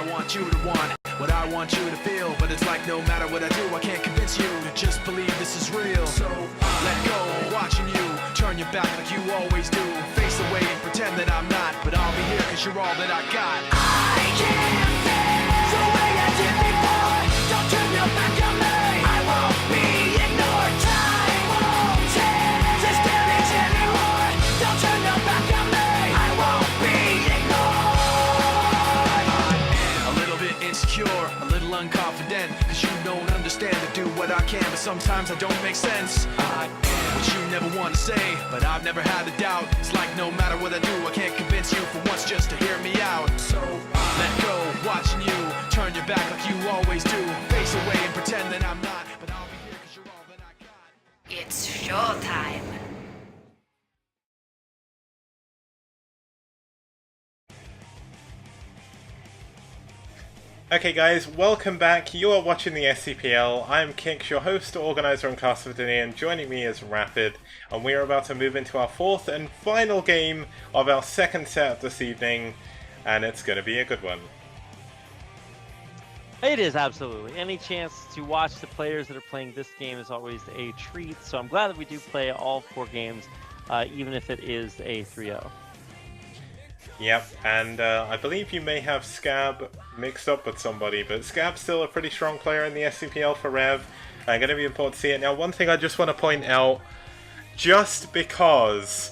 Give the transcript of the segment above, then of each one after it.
I want you to want, what I want you to feel. But it's like no matter what I do, I can't convince you to just believe this is real. So let go, watching you turn your back like you always do. Face away and pretend that I'm not, but I'll be here cause you're all that I got. I can't feel the way I did before. Don't turn your back on me. I won't be ignored. Time won't take this damage anymore. Don't turn your back on me. I won't be ignored. I'm a little bit insecure, a little unconfident, cause you don't understand to do what I can, but sometimes I don't make sense. I am what you never want to say, but I've never had a doubt. It's like no matter what I do, I can't convince you for once just to hear me out. So let go, watching you turn your back like you always do. Face away and pretend that I'm not, but I'll be here cause you're all that I got. It's showtime. Okay guys, welcome back. You are watching the STPL. I'm Kix, your host, organizer and caster for today, and joining me is Rapid. And we are about to move into our fourth and final game of our second set of this evening, and it's going to be a good one. It is, absolutely. Any chance to watch the players that are playing this game is always a treat, so I'm glad that we do play all 4 games, even if it is a 3-0. Yep, and I believe you may have Skabb mixed up with somebody, but Skabb's still a pretty strong player in the STPL for ReV. Going to be important to see it. Now, one thing I just want to point out, just because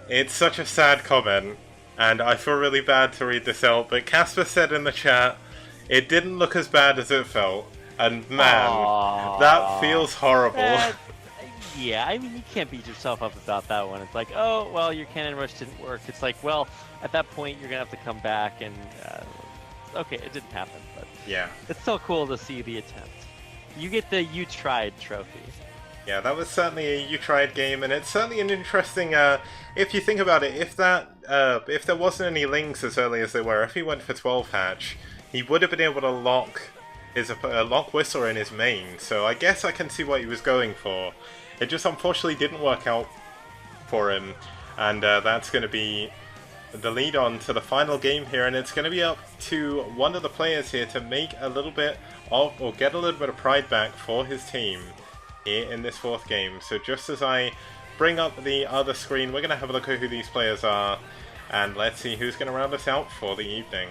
it's such a sad comment, and I feel really bad to read this out, but Casper said in the chat, it didn't look as bad as it felt. And man, that feels horrible. Yeah, I mean, you can't beat yourself up about that one. It's like, oh, well, your cannon rush didn't work. It's like, well, at that point, you're going to have to come back and, okay, it didn't happen, but yeah, it's still cool to see the attempt. You get the You Tried trophy. Yeah, that was certainly a You Tried game, and it's certainly an interesting, if you think about it, if there wasn't any lings as early as there were, if he went for 12 hatch, he would have been able to lock his lock Whistler in his main, so I guess I can see what he was going for. It just unfortunately didn't work out for him, and that's going to be the lead on to the final game here, and it's going to be up to one of the players here to make a little bit of, or get a little bit of pride back for his team here in this fourth game. So just as I bring up the other screen, we're going to have a look at who these players are, and let's see who's going to round us out for the evening.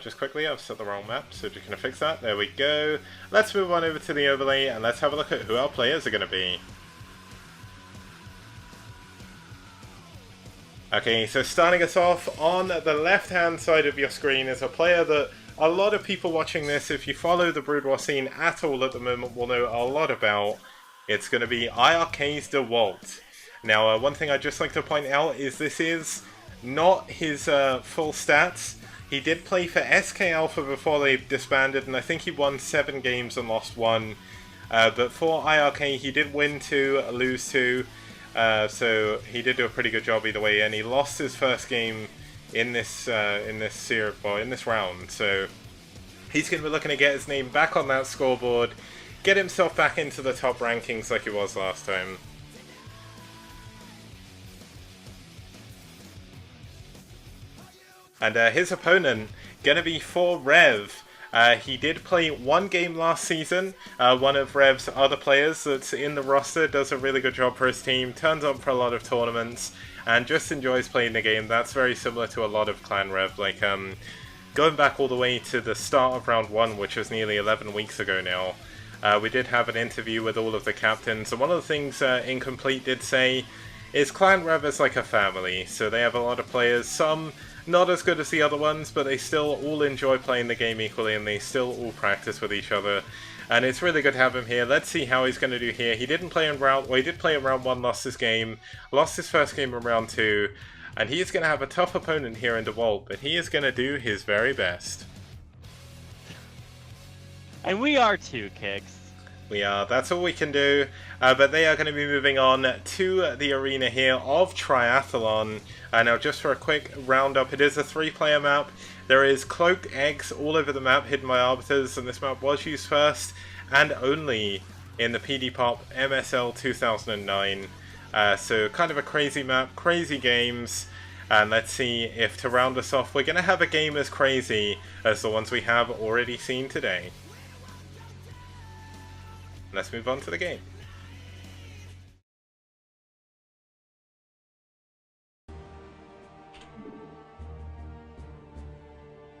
Just quickly, I've set the wrong map, so just going to fix that. There we go. Let's move on over to the overlay, and let's have a look at who our players are going to be. Okay, so starting us off, on the left-hand side of your screen is a player that a lot of people watching this, if you follow the Brood War scene at all at the moment, will know a lot about. It's going to be iRk's Dewalt. Now, one thing I'd just like to point out is this is not his full stats. He did play for SK Alpha before they disbanded, and I think he won 7 games and lost 1. But for iRk, he did win 2, lose 2, so he did do a pretty good job either way. And he lost his first game in this series, well, in this round. So he's going to be looking to get his name back on that scoreboard, get himself back into the top rankings like he was last time. And his opponent, going to be for ReV. He did play 1 game last season. One of ReV's other players that's in the roster does a really good job for his team, turns up for a lot of tournaments, and just enjoys playing the game. That's very similar to a lot of Clan ReV. Like, going back all the way to the start of round 1, which was nearly 11 weeks ago now, we did have an interview with all of the captains, and one of the things Incomplete did say is Clan ReV is like a family, so they have a lot of players, some not as good as the other ones, but they still all enjoy playing the game equally, and they still all practice with each other. And it's really good to have him here. Let's see how he's going to do here. He didn't play in round... Well, he did play in round 1, lost his game. Lost his first game in round 2. And he is going to have a tough opponent here in Dewalt, but he is going to do his very best. And we are too, Kix. We are. That's all we can do. But they are going to be moving on to the arena here of Triathlon. Now, just for a quick roundup, it is a 3-player map. There is cloaked eggs all over the map, hidden by arbiters, and this map was used first and only in the PD Pop MSL 2009. So kind of a crazy map, crazy games. And let's see if to round us off, we're going to have a game as crazy as the ones we have already seen today. Let's move on to the game.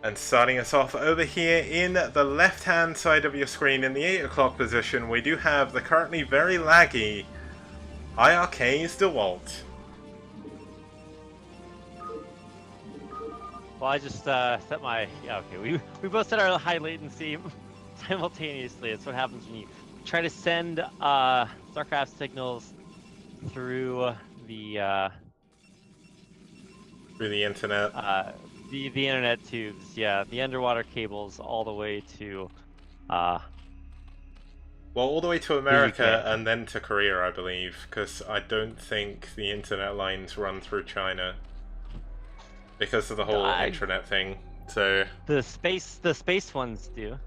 And starting us off over here in the left-hand side of your screen in the 8 o'clock position, we do have the currently very laggy iRk's Dewalt. Well, I just set my... Yeah, okay, we both set our high latency simultaneously. It's what happens when you try to send StarCraft signals through the... Through the internet. The internet tubes, yeah, the underwater cables all the way to... well, all the way to America and then to Korea, I believe, because I don't think the internet lines run through China. Because of the whole intranet thing, so... The space ones do.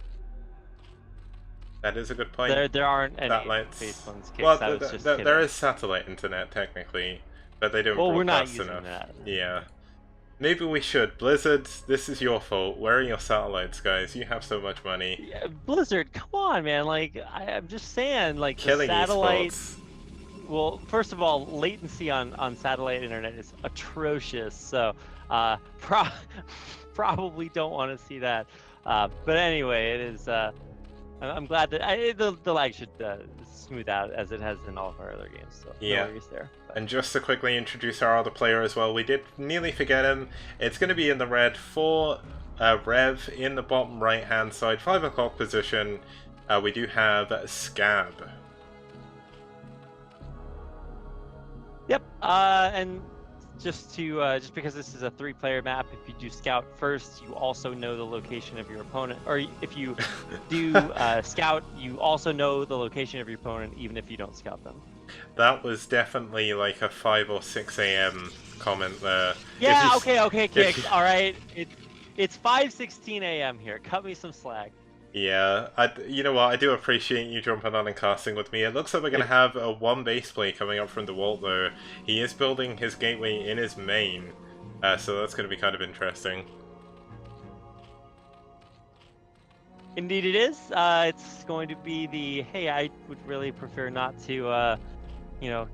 That is a good point. There aren't any satellites. space ones. Well, there is satellite internet, technically, but they don't broadcast enough. That. Yeah. Maybe we should. Blizzard, this is your fault. Where are your satellites, guys? You have so much money. Yeah, Blizzard, come on, man. Like, I'm just saying, like, Killing the satellites... esports. Well, first of all, latency on satellite internet is atrocious, so probably don't want to see that. But anyway, it is. I'm glad that the lag should smooth out as it has in all of our other games. So yeah. No worries there. But. And just to quickly introduce our other player as well, we did nearly forget him. It's going to be in the red for ReV in the bottom right-hand side, 5 o'clock position. We do have Skabb. Yep, and just because this is a 3-player map, if you do scout first, you also know the location of your opponent. Or if you do scout, you also know the location of your opponent, even if you don't scout them. That was definitely like a 5 or 6 a.m. comment there. Yeah, okay, Kick. All right, it's 5:16 a.m. here. Cut me some slack. Yeah, you know what, I do appreciate you jumping on and casting with me. It looks like we're going to have a 1 base play coming up from Dewalt, though. He is building his gateway in his main, so that's going to be kind of interesting. Indeed it is. It's going to be the, hey, I would really prefer not to,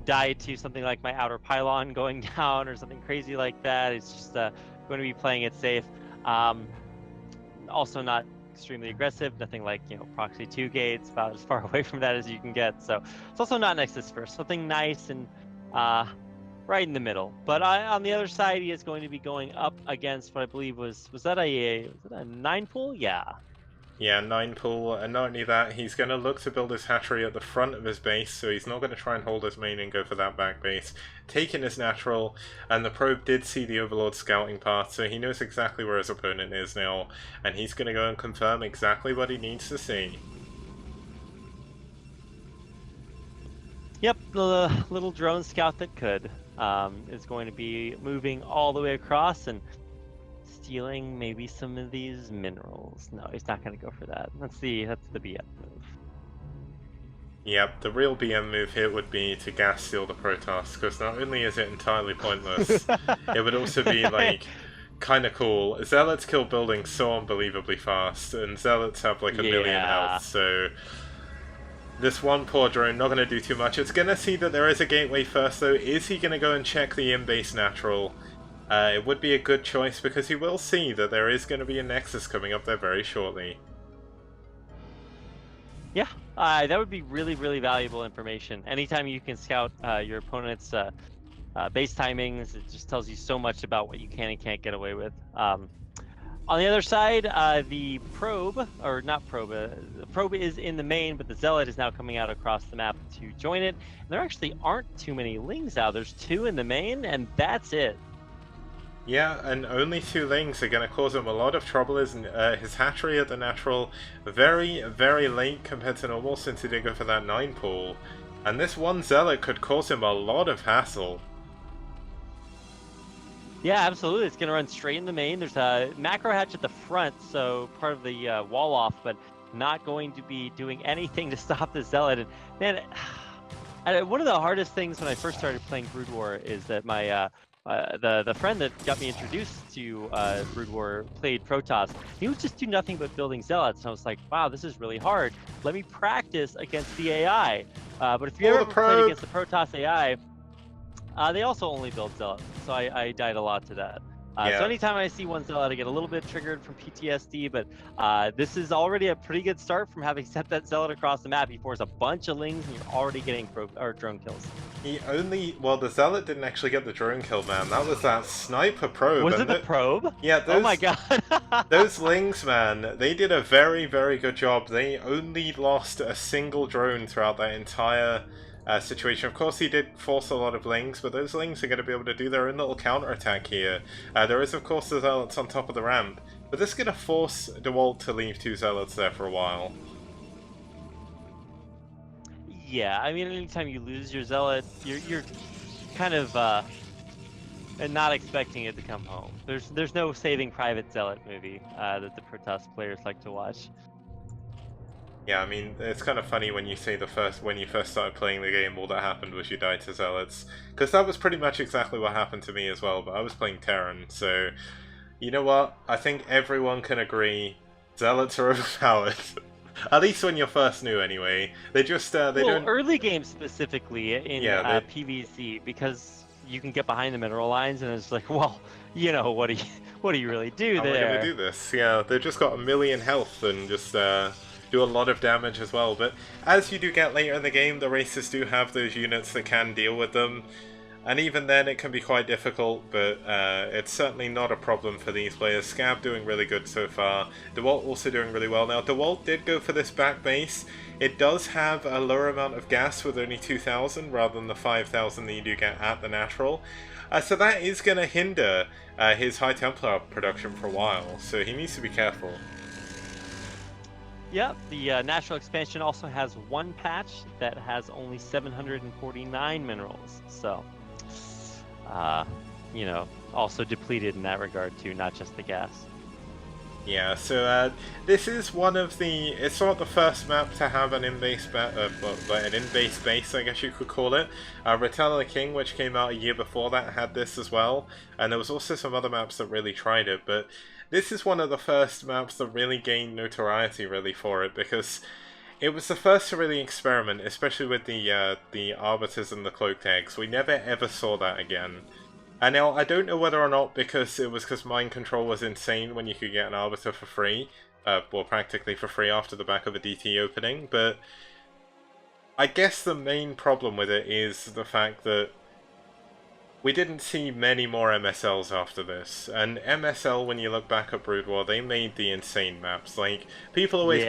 die to something like my outer pylon going down or something crazy like that. It's just going to be playing it safe. Also not extremely aggressive, nothing like, proxy 2 gates, about as far away from that as you can get. So it's also not Nexus first, something nice and right in the middle. But on the other side, he is going to be going up against what I believe was that a 9 pool? Yeah. Yeah, 9 pool, and not only that, he's going to look to build his hatchery at the front of his base, so he's not going to try and hold his main and go for that back base. Taking his natural, and the probe did see the Overlord scouting path, so he knows exactly where his opponent is now, and he's going to go and confirm exactly what he needs to see. Yep, the little drone scout that could is going to be moving all the way across and stealing maybe some of these minerals. No, he's not going to go for that. That's the BM move. Yep, the real BM move here would be to gas steal the Protoss, because not only is it entirely pointless, it would also be, like, kind of cool. Zealots kill buildings so unbelievably fast, and Zealots have, like, a million health, so... This one poor drone not going to do too much. It's going to see that there is a gateway first, though. Is he going to go and check the in-base natural? It would be a good choice, because he will see that there is going to be a Nexus coming up there very shortly. Yeah, that would be really, really valuable information. Anytime you can scout your opponent's base timings, it just tells you so much about what you can and can't get away with. On the other side, the probe, or not probe, the probe is in the main, but the Zealot is now coming out across the map to join it. And there actually aren't too many Lings out. There's 2 in the main, and that's it. Yeah, and only 2 Lings are going to cause him a lot of trouble. His hatchery at the natural, very, very late compared to normal since he did go for that 9 pool. And this one Zealot could cause him a lot of hassle. Yeah, absolutely. It's going to run straight in the main. There's a macro hatch at the front, so part of the wall off, but not going to be doing anything to stop the Zealot. And man, One of the hardest things when I first started playing Brood War is that my the friend that got me introduced to Brood War played Protoss. He would just do nothing but building zealots, and I was like, wow, this is really hard. Let me practice against the AI. But if you ever played against the Protoss AI, they also only build zealots, so I died a lot to that. So anytime I see one zealot, I get a little bit triggered from PTSD, but this is already a pretty good start from having sent that zealot across the map. He forced a bunch of lings, and you're already getting drone kills. Well, the zealot didn't actually get the drone kill, man. That was that sniper probe. Was it the probe? Yeah, oh my god. those lings, man, they did a very, very good job. They only lost a single drone throughout that entire situation. Of course, he did force a lot of lings, but those lings are going to be able to do their own little counter-attack here. There is, of course, the zealots on top of the ramp, but this is going to force Dewalt to leave 2 zealots there for a while. Yeah, I mean, anytime you lose your zealot, you're kind of not expecting it to come home. There's no Saving Private Zealot movie that the Protoss players like to watch. Yeah, I mean, it's kind of funny when you say when you first started playing the game, all that happened was you died to zealots. Because that was pretty much exactly what happened to me as well, but I was playing Terran, so... You know what? I think everyone can agree zealots are overpowered. At least when you're first new, anyway. They just, don't... early game specifically in PvZ, because you can get behind the mineral lines, and it's like, well, you know, what do you really do there? How am I gonna do this? Yeah, they've just got 1,000,000 health and just, do a lot of damage as well, but as you do get later in the game, the races do have those units that can deal with them, and even then it can be quite difficult, but it's certainly not a problem for these players. Skabb doing really good so far, Dewalt also doing really well. Now, Dewalt did go for this back base. It does have a lower amount of gas with only 2,000 rather than the 5,000 that you do get at the natural. So that is going to hinder his High Templar production for a while, so he needs to be careful. Yep, the natural expansion also has one patch that has only 749 minerals, so you know, also depleted in that regard too, not just the gas. Yeah, so this is one of the... It's not the first map to have an in-base base, I guess you could call it. Return of the King, which came out a year before that, had this as well, and there was also some other maps that really tried it, but this is one of the first maps that really gained notoriety really for it, because it was the first to really experiment, especially with the Arbiters and the Cloaked Eggs. We never ever saw that again. And now, I don't know whether or not because Mind Control was insane when you could get an Arbiter for free, well, practically for free after the back of a DT opening, but I guess the main problem with it is the fact that we didn't see many more MSLs after this, and MSL, when you look back at Brood War, they made the insane maps. Like, people always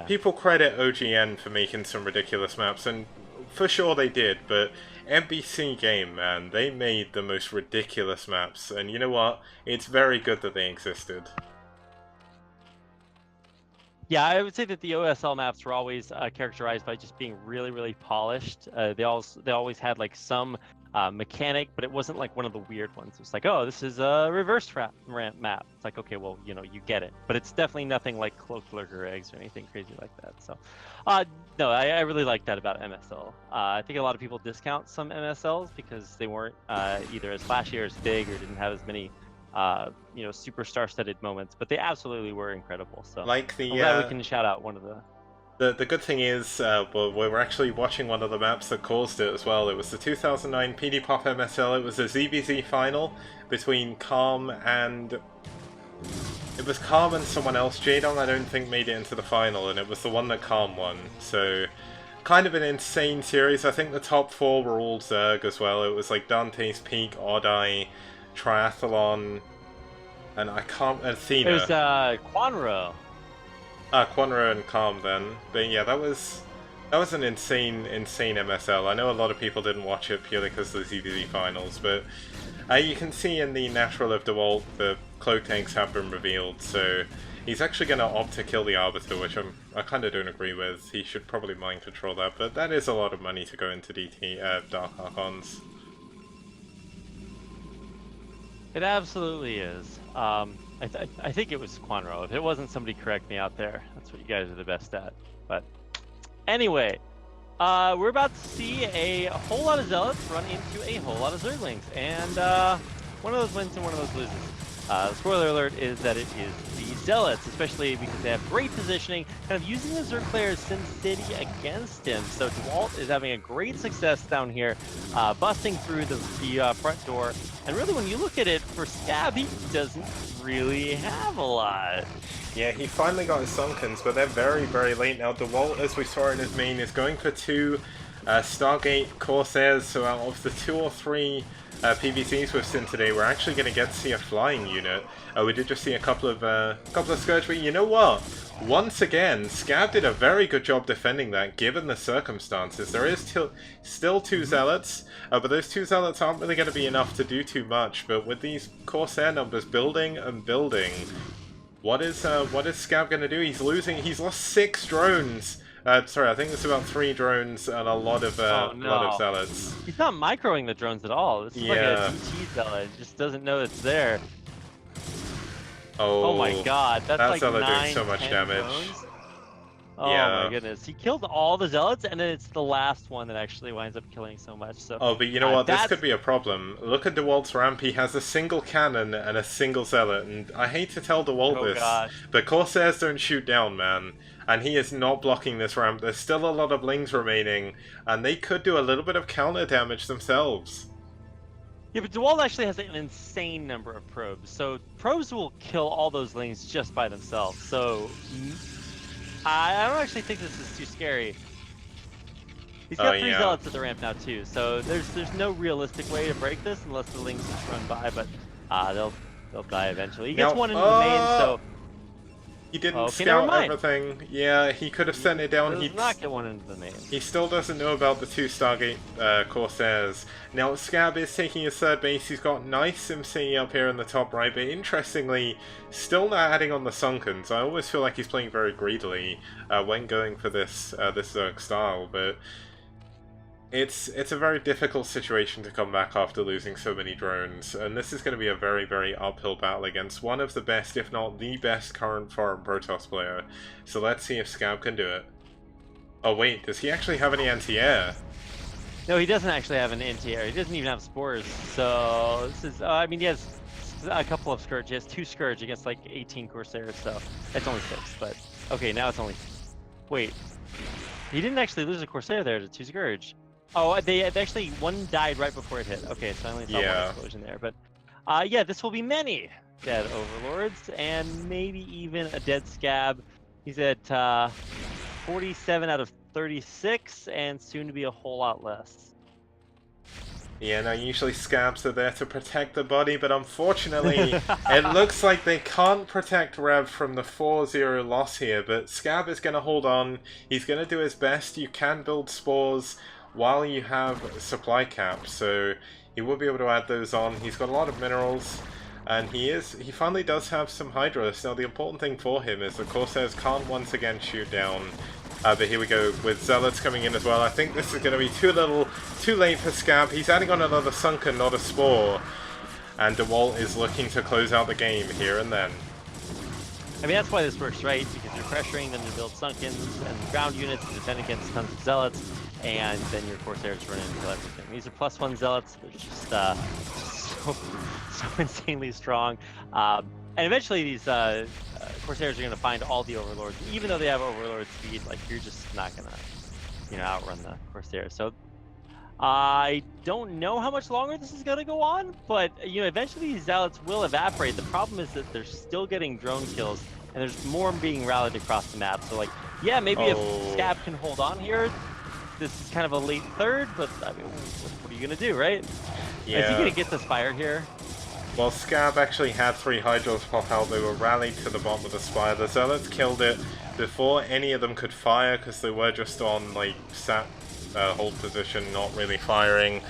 people credit OGN for making some ridiculous maps, and for sure they did, but NBC Game, man, they made the most ridiculous maps, and you know what? It's very good that they existed. Yeah, I would say that the OSL maps were always characterized by just being really, really polished. They always had like some mechanic, but it wasn't like one of the weird ones. It's like, oh, this is a reverse ramp map. It's like, okay, well, you know, you get it, but it's definitely nothing like Cloaked Lurker Eggs or anything crazy like that. So, no, I really like that about MSL. I think a lot of people discount some MSLs because they weren't either as flashy or as big or didn't have as many you know, super star-studded moments, but they absolutely were incredible. So like the, I'm glad we can shout out one of the... The good thing is, well, we were actually watching one of the maps that caused it as well. It was the 2009 PD Pop MSL. It was a ZBZ final between Calm and... It was Calm and someone else. Jadon, I don't think, made it into the final, and it was the one that Calm won. So, kind of an insane series. I think the top 4 were all Zerg as well. It was like Dante's Peak, Odd Eye, Triathlon, and I can't... Athena. It was Quanro. Quanro and Calm then. But yeah, that was an insane MSL. I know a lot of people didn't watch it purely because of the ZBZ finals, but you can see in the natural of Dewalt the Cloaked Eggs have been revealed, so he's actually going to opt to kill the Arbiter, which I kind of don't agree with. He should probably mind control that, but that is a lot of money to go into Dark Archons. It absolutely is. I think it was Quanro. If it wasn't, somebody correct me out there. That's what you guys are the best at. But anyway, We're about to see a whole lot of Zealots run into a whole lot of Zerglings, and one of those wins and one of those loses. The spoiler alert is that it is the Zealots, especially because they have great positioning, kind of using the Zerg player's Sim City against him. So Dewalt is having a great success down here, busting through the front door. And really, when you look at it, for Skabb, he doesn't really have a lot. Yeah, he finally got his Sunkens, but they're very, very late now. Dewalt, as we saw in his main, is going for 2 Stargate Corsairs, so out of the 2 or 3 PVCs we've seen today, we're actually going to get to see a flying unit. We did just see a couple of Scourge, but you know what? Once again, Skabb did a very good job defending that, given the circumstances. There is still 2 Zealots, but those 2 Zealots aren't really going to be enough to do too much. But with these Corsair numbers building and building, what is Skabb going to do? He's lost 6 drones. Sorry, I think it's about 3 drones and a lot of Zealots. He's not microing the drones at all. This is like a DT Zealot. He just doesn't know it's there. Oh my god, that's like Zealot 9, doing so much 10 damage. drones. Oh Yeah. my goodness, he killed all the Zealots, and then it's the last one that actually winds up killing so much. So. Oh, but you know what? This could be a problem. Look at Dewalt's ramp. He has a single cannon and a single Zealot, and I hate to tell Dewalt this, but Corsairs don't shoot down, man. And he is not blocking this ramp. There's still a lot of Lings remaining, and they could do a little bit of counter damage themselves. Yeah, but Dewalt actually has an insane number of probes, so probes will kill all those Lings just by themselves. So I don't actually think this is too scary. He's got 3 Zealots at the ramp now too, so there's no realistic way to break this unless the Lings just run by, but they'll die eventually. He gets one into the main, so he didn't scout everything. Yeah, he could have sent it down. He does not get one into the main. He still doesn't know about the 2 Stargate Corsairs. Now, Skabb is taking his 3rd base. He's got nice SimCity up here in the top right, but interestingly, still not adding on the Sunkens. I always feel like he's playing very greedily when going for this Zerg style, but it's a very difficult situation to come back after losing so many drones, and this is going to be a very, very uphill battle against one of the best, if not the best, current foreign Protoss player. So let's see if Skabb can do it. Oh wait, does he actually have any anti-air? No, he doesn't actually have an anti-air. He doesn't even have spores. So this is, I mean, he has a couple of Scourge. He has 2 Scourge against like 18 Corsairs, so that's only 6. But okay, now it's only. Wait, he didn't actually lose a Corsair there to 2 Scourge. Oh, they actually, one died right before it hit. Okay, so I only saw one explosion there. But yeah, this will be many dead Overlords and maybe even a dead Skabb. He's at 47 out of 36 and soon to be a whole lot less. Yeah, now usually Skabbs are there to protect the body, but unfortunately it looks like they can't protect ReV from the 4-0 loss here, but Skabb is going to hold on. He's going to do his best. You can build spores while you have supply caps, so he will be able to add those on. He's got a lot of minerals, and he finally does have some Hydras. Now the important thing for him is the Corsairs can't once again shoot down, but here we go with Zealots coming in as well. I think this is going to be too late for Skabb. He's adding on another Sunken, not a Spore, and Dewalt is looking to close out the game here and then. I mean, that's why this works, right? Because you're pressuring them to build Sunkens and ground units to defend against tons of Zealots, and then your Corsairs run in and kill everything. These are +1 Zealots. They're just so insanely strong. And eventually these Corsairs are going to find all the Overlords. Even though they have Overlord speed, like, you're just not going to, outrun the Corsairs. So I don't know how much longer this is going to go on, but, eventually these Zealots will evaporate. The problem is that they're still getting drone kills, and there's more being rallied across the map. So, like, yeah, maybe if Skabb can hold on here, this is kind of a late 3rd, but, I mean, what are you going to do, right? Yeah. Is he going to get this fired here? Well, Skabb actually had 3 Hydras pop out. They were rallied to the bottom of the spire. The Zealots killed it before any of them could fire, because they were just on, like, sat hold position, not really firing.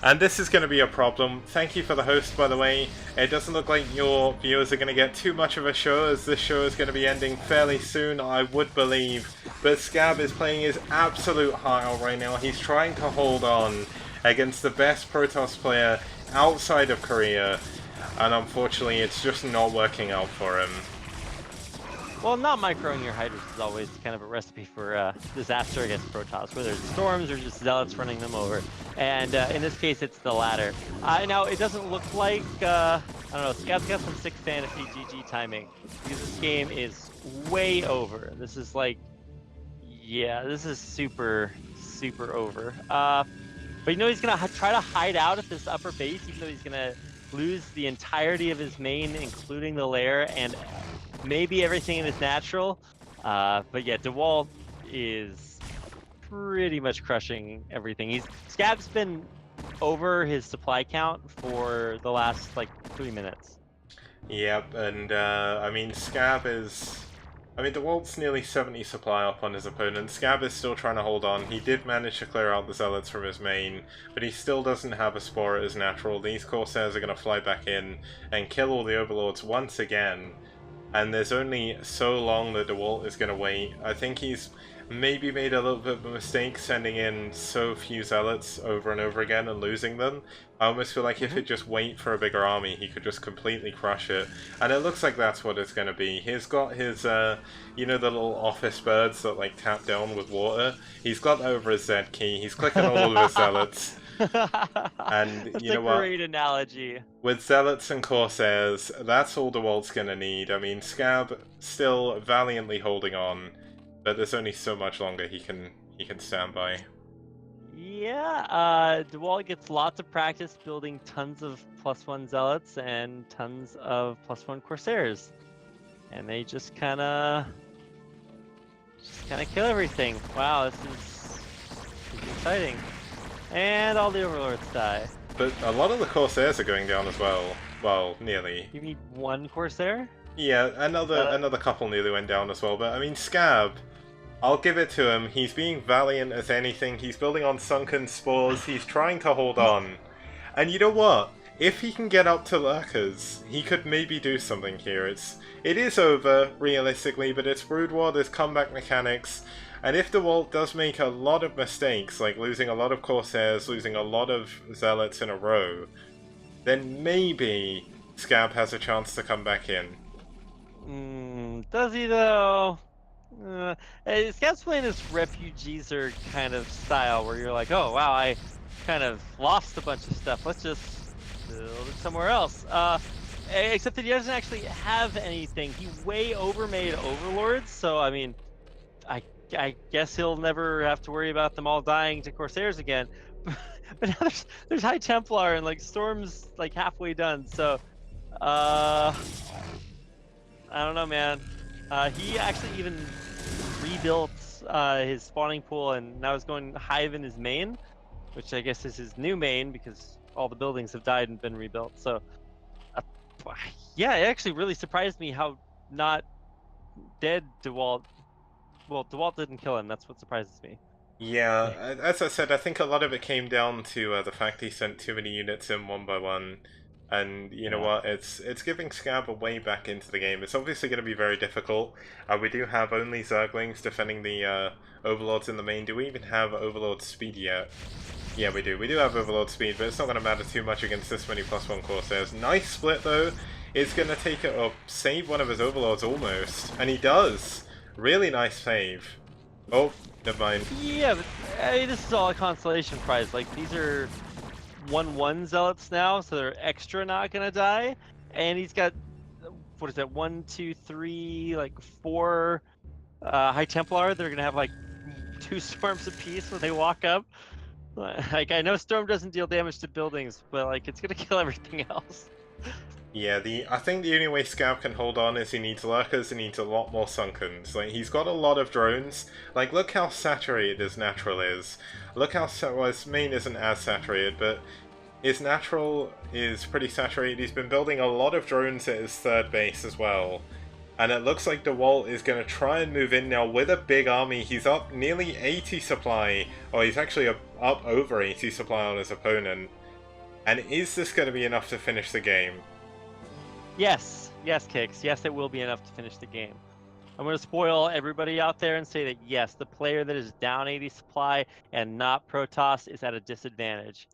And this is going to be a problem. Thank you for the host, by the way. It doesn't look like your viewers are going to get too much of a show, as this show is going to be ending fairly soon, I would believe. But Skabb is playing his absolute heart out right now. He's trying to hold on against the best Protoss player outside of Korea, and unfortunately it's just not working out for him. Well, not microing your hydras is always kind of a recipe for disaster against Protoss, whether it's storms or just zealots running them over. And in this case, it's the latter. Now, it doesn't look like, I don't know, Skabb's got some sick fantasy GG timing, because this game is way over. This is like, yeah, this is super, super over. But you know he's going to try to hide out at this upper base, even though he's going to lose the entirety of his main, including the lair, and maybe everything in his natural. But yeah, Dewalt is pretty much crushing everything. Skabb's been over his supply count for the last like 3 minutes. Yep, and I mean, Skabb is... I mean, Dewalt's nearly 70 supply up on his opponent. Skabb is still trying to hold on. He did manage to clear out the Zealots from his main, but he still doesn't have a Spore at his natural. These Corsairs are going to fly back in and kill all the Overlords once again. And there's only so long that Dewalt is going to wait. I think he's maybe made a little bit of a mistake sending in so few Zealots over and over again and losing them. I almost feel like if he'd just wait for a bigger army, he could just completely crush it. And it looks like that's what it's going to be. He's got his, you know, the little office birds that like tap down with water? He's got that over his Z key. He's clicking all of his Zealots. And That's you know a what? great analogy. With Zealots and Corsairs, that's all Dewalt's gonna need. I mean, Skabb still valiantly holding on, but there's only so much longer he can stand by. Yeah, Dewalt gets lots of practice building tons of +1 Zealots and tons of +1 Corsairs. And they just kinda kill everything. Wow, this is exciting. And all the Overlords die. But a lot of the Corsairs are going down as well. Well, nearly. You need one Corsair? Yeah, another couple nearly went down as well, but I mean, Skabb, I'll give it to him. He's being valiant as anything. He's building on sunken spores. He's trying to hold on. And you know what? If he can get up to Lurkers, he could maybe do something here. It is over, realistically, but it's Brood War, there's comeback mechanics. And if Dewalt does make a lot of mistakes, like losing a lot of Corsairs, losing a lot of Zealots in a row, then maybe Skabb has a chance to come back in. Does he though? Skabb's playing this refugeeser kind of style where you're like, oh wow, I kind of lost a bunch of stuff. Let's just build it somewhere else. Except that he doesn't actually have anything. He way overmade Overlords, so I mean, I guess he'll never have to worry about them all dying to Corsairs again. But now there's High Templar and like Storm's like halfway done, so I don't know, man. He actually even rebuilt his spawning pool and now is going Hive in his main, which I guess is his new main because all the buildings have died and been rebuilt. So yeah, it actually really surprised me how not dead Dewalt. Well, Dewalt didn't kill him. That's what surprises me. Yeah, as I said, I think a lot of it came down to the fact he sent too many units in one by one. And you know what? It's giving Skabb a way back into the game. It's obviously going to be very difficult. We do have only Zerglings defending the Overlords in the main. Do we even have Overlord speed yet? Yeah, we do. We do have Overlord speed, but it's not going to matter too much against this many +1 Corsairs. Nice split though. It's going to take it up, save one of his Overlords almost, and he does. Really nice save. Oh, never mind. Yeah, but I mean, this is all a consolation prize. Like, these are 1/1 Zealots now, so they're extra not gonna die. And he's got, what is that, 1, 2, 3, like 4 High Templar. They're gonna have like 2 storms apiece when they walk up. Like, I know Storm doesn't deal damage to buildings, but like, it's gonna kill everything else. Yeah, I think the only way Skabb can hold on is he needs Lurkers, he needs a lot more Sunkens. Like, he's got a lot of drones. Like, look how saturated his natural is. Look how, well, his main isn't as saturated, but his natural is pretty saturated. He's been building a lot of drones at his third base as well. And it looks like Dewalt is going to try and move in now with a big army. He's up nearly 80 supply, or he's actually up over 80 supply on his opponent. And is this going to be enough to finish the game? Yes, Kicks. Yes, it will be enough to finish the game. I'm going to spoil everybody out there and say that yes, the player that is down 80 supply and not Protoss is at a disadvantage.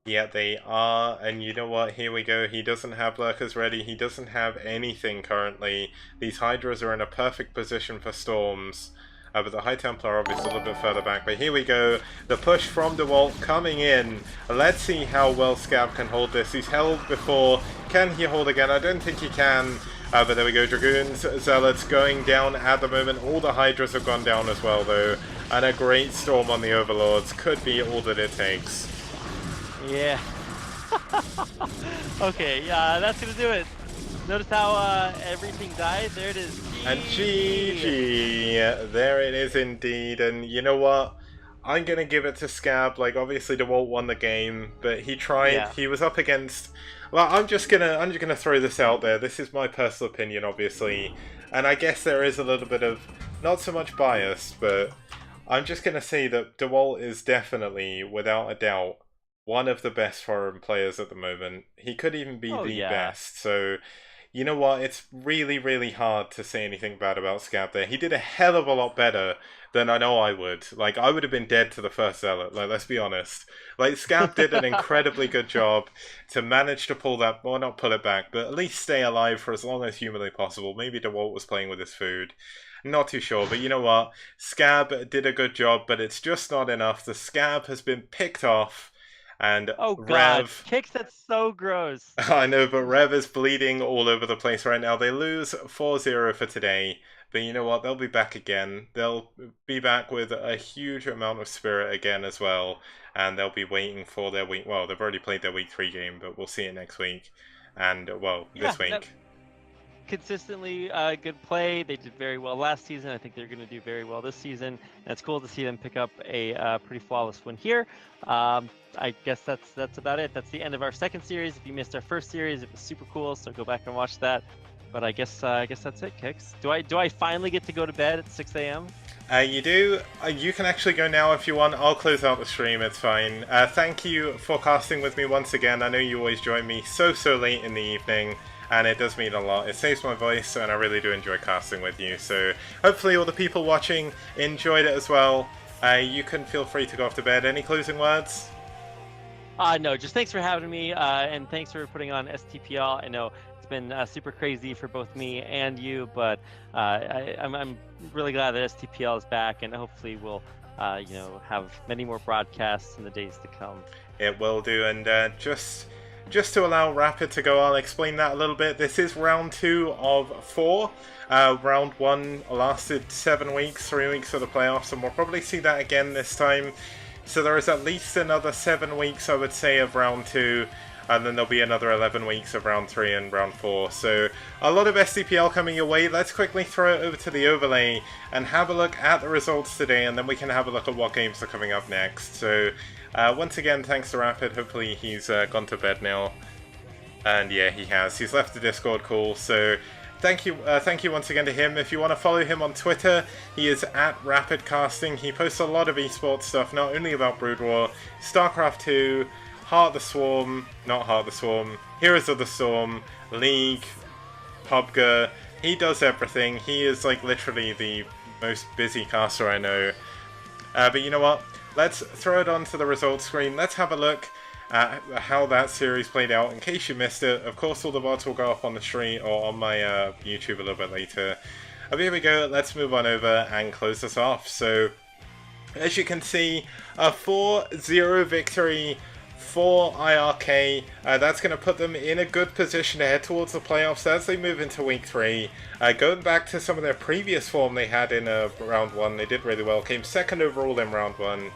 Yeah, they are, and you know what? Here we go. He doesn't have lurkers ready. He doesn't have anything currently. These Hydras are in a perfect position for storms. But the High Templar are obviously a little bit further back. But here we go. The push from Dewalt coming in. Let's see how well Skabb can hold this. He's held before. Can he hold again? I don't think he can. But there we go. Dragoons, Zealots going down at the moment. All the Hydras have gone down as well, though. And a great storm on the Overlords could be all that it takes. Yeah. Okay, that's gonna do it. Notice how everything died? There it is. And GG! There it is indeed, and you know what? I'm gonna give it to Skabb. Like, obviously DeWalt won the game, but he tried. Yeah. He was up against. Well, I'm just gonna throw this out there. This is my personal opinion, obviously, and I guess there is a little bit of not so much bias, but I'm just gonna say that DeWalt is definitely, without a doubt, one of the best foreign players at the moment. He could even be the best. So, you know what? It's really, really hard to say anything bad about Skabb there. He did a hell of a lot better than I know I would. Like, I would have been dead to the first Zealot. Like, let's be honest. Like, Skabb did an incredibly good job to manage to pull that, well, not pull it back, but at least stay alive for as long as humanly possible. Maybe DeWalt was playing with his food. Not too sure, but you know what? Skabb did a good job, but it's just not enough. The Skabb has been picked off. And oh god, ReV, kicks, that's so gross. I know, but ReV is bleeding all over the place right now. They lose 4-0 for today, but you know what? They'll be back again. They'll be back with a huge amount of spirit again as well, and they'll be waiting for their week. Well, they've already played their week 3 game, but we'll see it next week. And well, this week. Consistently good play. They did very well last season. I think they're going to do very well this season. And it's cool to see them pick up a pretty flawless win here. I guess that's about it. That's the end of our second series. If you missed our first series, it was super cool. So go back and watch that. But I guess that's it, Kix. Do I finally get to go to bed at 6 a.m.? You do. You can actually go now if you want. I'll close out the stream. It's fine. Thank you for casting with me once again. I know you always join me so late in the evening. And it does mean a lot. It saves my voice, and I really do enjoy casting with you. So hopefully all the people watching enjoyed it as well. You can feel free to go off to bed. Any closing words? No, just thanks for having me, and thanks for putting on STPL. I know it's been super crazy for both me and you, but I'm really glad that STPL is back, and hopefully we'll have many more broadcasts in the days to come. It will do, and just to allow Rapid to go, I'll explain that a little bit. This is round 2 of 4. Round 1 lasted 7 weeks, 3 weeks of the playoffs, and we'll probably see that again this time. So there is at least another 7 weeks, I would say, of round 2, and then there'll be another 11 weeks of round 3 and round 4. So a lot of STPL coming your way. Let's quickly throw it over to the overlay and have a look at the results today, and then we can have a look at what games are coming up next. So once again, thanks to Rapid. Hopefully he's gone to bed now. And yeah, he has. He's left the Discord call. So thank you once again to him. If you want to follow him on Twitter, he is at RapidCasting. He posts a lot of esports stuff, not only about Brood War, StarCraft 2, Heart of the Swarm, not Heart of the Swarm, Heroes of the Storm, League, PUBG. He does everything. He is like literally the most busy caster I know. But you know what? Let's throw it onto the results screen. Let's have a look at how that series played out. In case you missed it, of course all the VODs will go up on the stream or on my YouTube a little bit later. But here we go. Let's move on over and close this off. So, as you can see, a 4-0 victory for iRk. That's going to put them in a good position to head towards the playoffs as they move into week 3. Going back to some of their previous form they had in round 1, they did really well. Came second overall in round 1.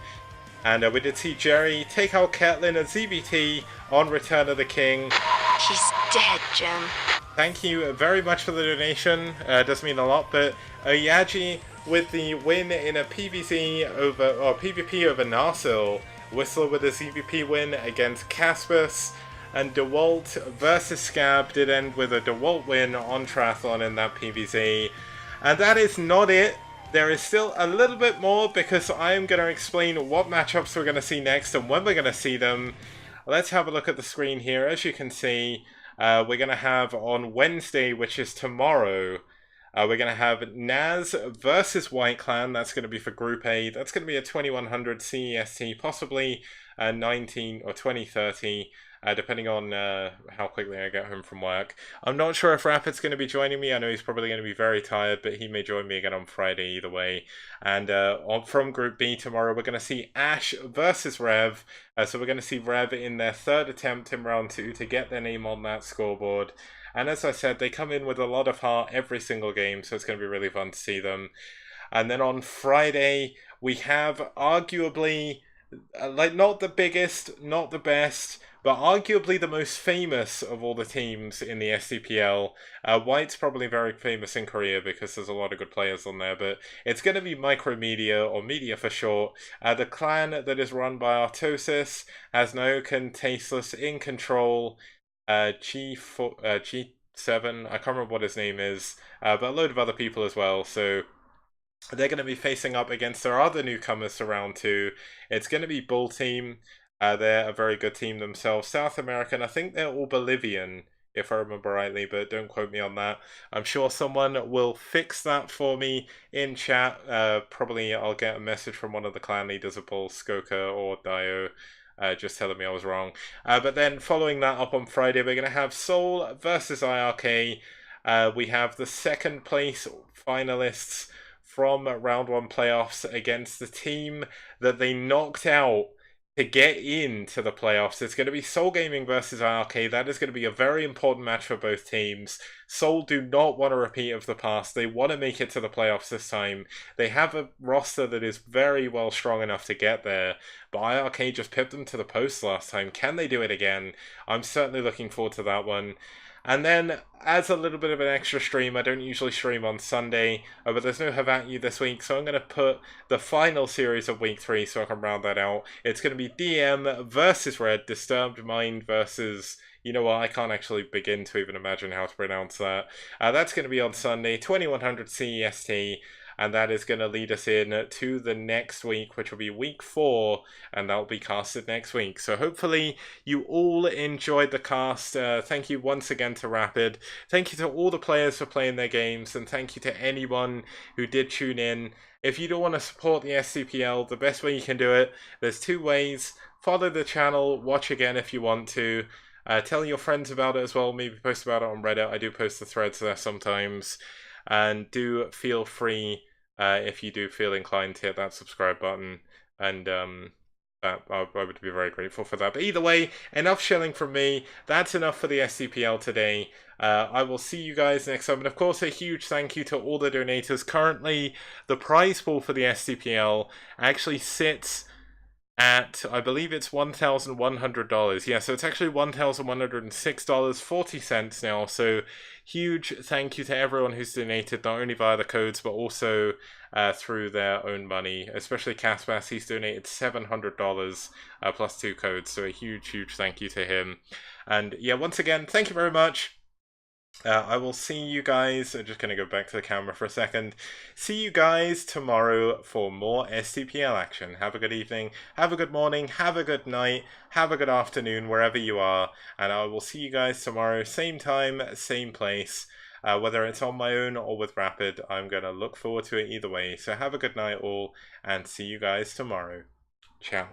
And we did see Jerry take out Caitlyn and ZBT on Return of the King. He's dead, Jim. Thank you very much for the donation. Does mean a lot. But Oyaji with the win in a PvP over Narsil. Whistler with a ZVP win against Caspus, and Dewalt versus Skabb did end with a Dewalt win on Triathlon in that PvZ. And that is not it. There is still a little bit more because I am going to explain what matchups we're going to see next and when we're going to see them. Let's have a look at the screen here. As you can see, we're going to have on Wednesday, which is tomorrow, we're going to have Naz versus White Clan. That's going to be for Group A. That's going to be a 2100 CEST, possibly 19 or 20:30. Depending on how quickly I get home from work. I'm not sure if Rapid's going to be joining me. I know he's probably going to be very tired, but he may join me again on Friday either way. And from Group B tomorrow, we're going to see Ash versus ReV. So we're going to see ReV in their third attempt in round 2 to get their name on that scoreboard. And as I said, they come in with a lot of heart every single game, so it's going to be really fun to see them. And then on Friday, we have arguably, not the biggest, not the best, but arguably the most famous of all the teams in the STPL. White's probably very famous in Korea because there's a lot of good players on there, but it's going to be Micromedia, or Media for short. The clan that is run by Artosis has Naokan, Tasteless, In Control, G7, I can't remember what his name is, but a load of other people as well, so they're going to be facing up against their other newcomers to round 2. It's going to be Bull Team. They're a very good team themselves. South American, I think they're all Bolivian, if I remember rightly, but don't quote me on that. I'm sure someone will fix that for me in chat. Probably I'll get a message from one of the clan leaders of Bull, Skoka or Dio, just telling me I was wrong. But then following that up on Friday, we're going to have Seoul versus iRk. We have the second place finalists from round 1 playoffs against the team that they knocked out to get into the playoffs. It's going to be Seoul Gaming versus iRk. That is going to be a very important match for both teams. Seoul do not want a repeat of the past. They want to make it to the playoffs this time. They have a roster that is very well strong enough to get there, but iRk just pipped them to the post last time. Can they do it again? I'm certainly looking forward to that one. And then, as a little bit of an extra stream, I don't usually stream on Sunday, but there's no Have At You this week, so I'm going to put the final series of Week 3 so I can round that out. It's going to be DM versus Red, Disturbed Mind versus... You know what, I can't actually begin to even imagine how to pronounce that. That's going to be on Sunday, 2100 CEST. And that is going to lead us in to the next week, which will be week 4, and that will be casted next week. So hopefully you all enjoyed the cast. Thank you once again to Rapid. Thank you to all the players for playing their games, and thank you to anyone who did tune in. If you don't want to support the STPL, the best way you can do it, there's 2 ways. Follow the channel, watch again if you want to. Tell your friends about it as well, maybe post about it on Reddit. I do post the threads there sometimes. And do feel free, if you do feel inclined, to hit that subscribe button, and I would be very grateful for that. But either way, enough shilling from me. That's enough for the STPL today. I will see you guys next time. And of course, a huge thank you to all the donators. Currently, the prize pool for the STPL actually sits at, I believe it's $1,100. Yeah, so it's actually $1,106.40 now. So huge thank you to everyone who's donated, not only via the codes, but also through their own money. Especially Caspas, he's donated $700 plus 2 codes. So a huge, huge thank you to him. And yeah, once again, thank you very much. I will see you guys, I'm just going to go back to the camera for a second, see you guys tomorrow for more STPL action. Have a good evening, have a good morning, have a good night, have a good afternoon wherever you are, and I will see you guys tomorrow, same time, same place. Whether it's on my own or with Rapid, I'm going to look forward to it either way. So have a good night all, and see you guys tomorrow. Ciao.